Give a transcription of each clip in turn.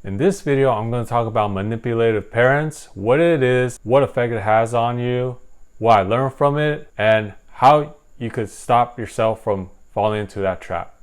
In this video, I'm going to talk about manipulative parents, what it is, what effect it has on you, what I learned from it, and how you could stop yourself from falling into that trap.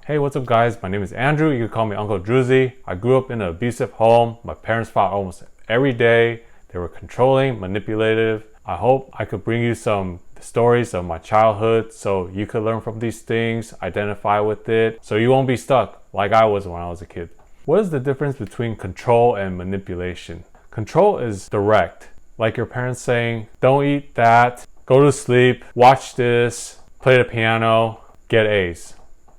Hey, what's up guys? My name is Andrew. You can call me Uncle Druzy. I grew up in an abusive home. My parents fought almost every day. They were controlling, manipulative. I hope I could bring you some stories of my childhood so you could learn from these things, identify with it, so you won't be stuck like I was when I was a kid. What is the difference between control and manipulation? Control is direct, like your parents saying, don't eat that, go to sleep, watch this, play the piano, get A's.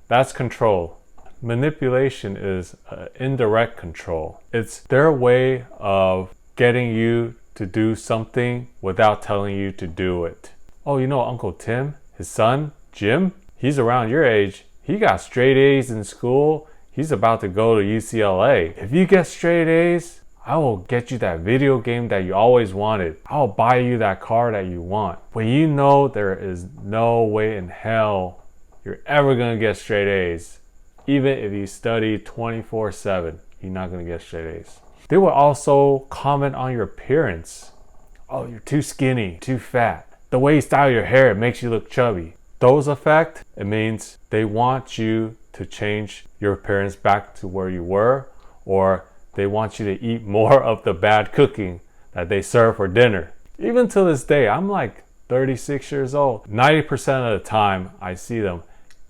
That's control. Manipulation is indirect control. It's their way of getting you to do something without telling you to do it. Oh, you know Uncle Tim, his son, Jim? He's around your age. He got straight A's in school. He's about to go to UCLA. If you get straight A's, I will get you that video game that you always wanted. I'll buy you that car that you want. But you know there is no way in hell you're ever gonna get straight A's. Even if you study 24/7, you're not gonna get straight A's. They will also comment on your appearance. Oh, you're too skinny, too fat. The way you style your hair, it makes you look chubby. Those affect, it means they want you to change your appearance back to where you were, or they want you to eat more of the bad cooking that they serve for dinner. Even to this day, I'm like 36 years old. 90% of the time I see them,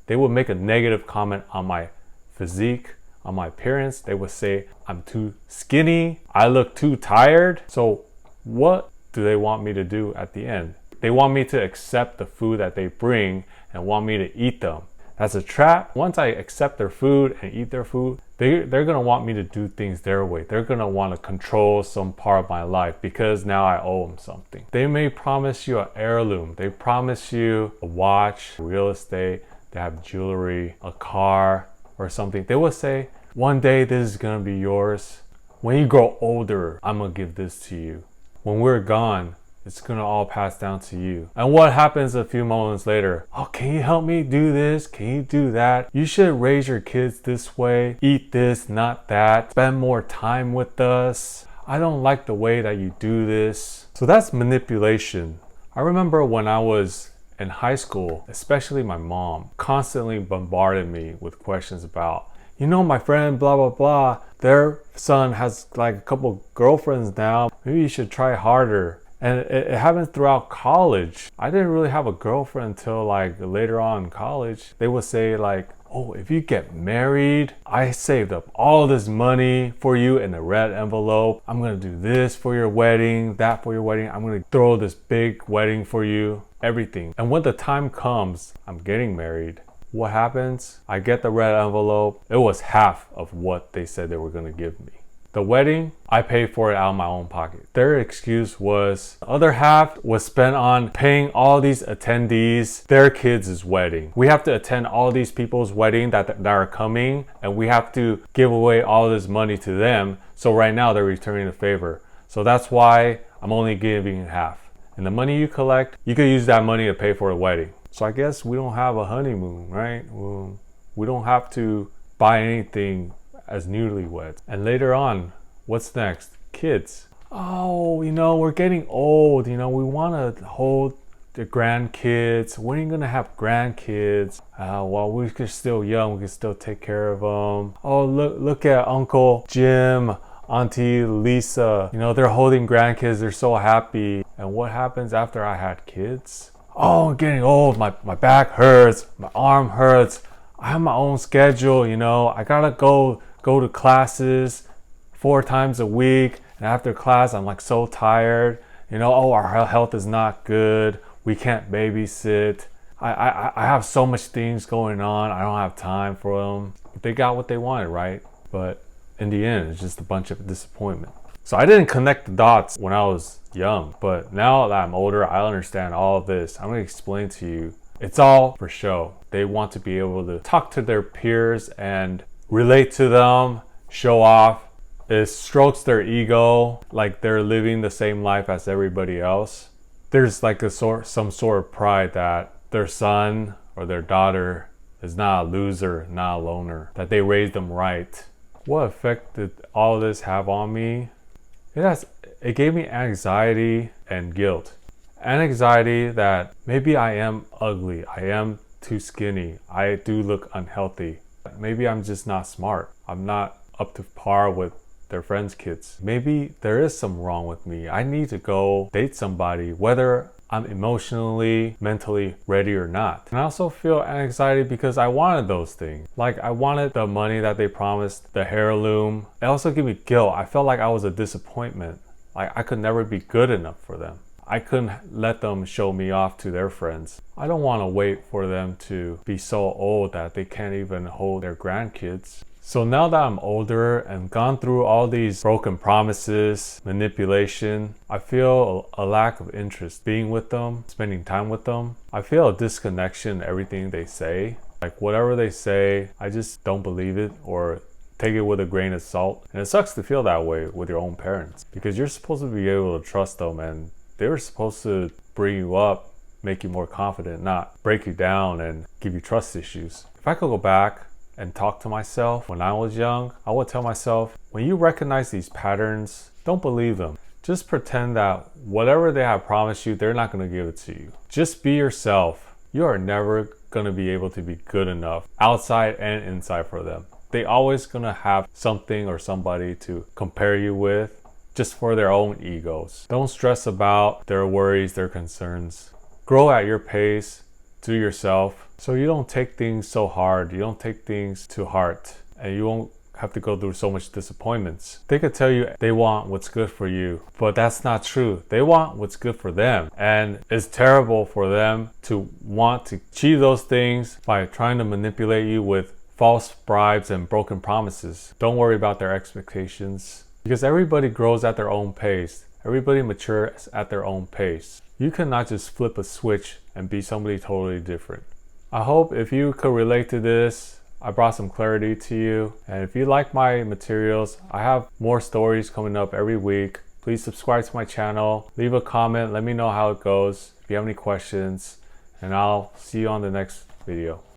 they will make a negative comment on my physique, on my appearance. They would say, I'm too skinny, I look too tired. So what do they want me to do at the end? They want me to accept the food that they bring and want me to eat them. That's a trap. Once I accept their food and eat their food, they're gonna want me to do things their way. They're gonna want to control some part of my life because now I owe them something. They may promise you an heirloom. They promise you a watch, real estate, they have jewelry, a car, or something. They will say, one day this is gonna be yours. When you grow older, I'm gonna give this to you. When we're gone, it's gonna all pass down to you. And what happens a few moments later? Oh, can you help me do this? Can you do that? You should raise your kids this way. Eat this, not that. Spend more time with us. I don't like the way that you do this. So that's manipulation. I remember when I was in high school, especially my mom constantly bombarded me with questions about, you know, my friend, blah, blah, blah, their son has like a couple girlfriends now. Maybe you should try harder. And it happens throughout college. I didn't really have a girlfriend until like later on in college. They would say like, oh, if you get married, I saved up all this money for you in a red envelope. I'm gonna do this for your wedding, that for your wedding. I'm gonna throw this big wedding for you, everything. And when the time comes, I'm getting married. What happens? I get the red envelope. It was half of what they said they were gonna give me. The wedding, I paid for it out of my own pocket. Their excuse was the other half was spent on paying all these attendees their kids' wedding. We have to attend all these people's wedding that are coming, and we have to give away all this money to them. So right now they're returning the favor. So that's why I'm only giving half. And the money you collect, you could use that money to pay for a wedding. So I guess we don't have a honeymoon, right? We don't have to buy anything as newlyweds. And later on, what's next? Kids. Oh, you know, we're getting old. You know, we want to hold the grandkids. When are you gonna have grandkids? While we're still young, we can still take care of them. Oh, look at Uncle Jim, Auntie Lisa. You know, they're holding grandkids. They're so happy. And what happens after I had kids? Oh, I'm getting old. My back hurts. My arm hurts. I have my own schedule. You know, I gotta go to classes 4 times a week, and after class I'm like so tired, you know, oh, our health is not good, we can't babysit, I have so much things going on, I don't have time for them. They got what they wanted, right? But in the end, it's just a bunch of disappointment. So I didn't connect the dots when I was young, but now that I'm older, I understand all of this. I'm gonna explain to you, it's all for show. They want to be able to talk to their peers and relate to them, show off. It strokes their ego, like they're living the same life as everybody else. There's like some sort of pride that their son or their daughter is not a loser, not a loner, that they raised them right. What effect did all of this have on me? It gave me anxiety and guilt. Anxiety that maybe I am ugly, I am too skinny, I do look unhealthy. Maybe I'm just not smart. I'm not up to par with their friends' kids. Maybe there is something wrong with me. I need to go date somebody, whether I'm emotionally, mentally ready or not. And I also feel anxiety because I wanted those things. Like I wanted the money that they promised, the heirloom. It also gave me guilt. I felt like I was a disappointment. Like I could never be good enough for them. I couldn't let them show me off to their friends. I don't want to wait for them to be so old that they can't even hold their grandkids. So now that I'm older and gone through all these broken promises, manipulation, I feel a lack of interest being with them, spending time with them. I feel a disconnection in everything they say. Like whatever they say, I just don't believe it or take it with a grain of salt. And it sucks to feel that way with your own parents because you're supposed to be able to trust them and they were supposed to bring you up, make you more confident, not break you down and give you trust issues. If I could go back and talk to myself when I was young, I would tell myself, when you recognize these patterns, don't believe them. Just pretend that whatever they have promised you, they're not going to give it to you. Just be yourself. You are never going to be able to be good enough outside and inside for them. They always going to have something or somebody to compare you with just for their own egos. Don't stress about their worries, their concerns. Grow at your pace, do yourself, so you don't take things so hard, you don't take things to heart, and you won't have to go through so much disappointments. They could tell you they want what's good for you, but that's not true. They want what's good for them, and it's terrible for them to want to achieve those things by trying to manipulate you with false bribes and broken promises. Don't worry about their expectations because everybody grows at their own pace. Everybody matures at their own pace. You cannot just flip a switch and be somebody totally different. I hope if you could relate to this, I brought some clarity to you. And if you like my materials, I have more stories coming up every week. Please subscribe to my channel, leave a comment, let me know how it goes, if you have any questions, and I'll see you on the next video.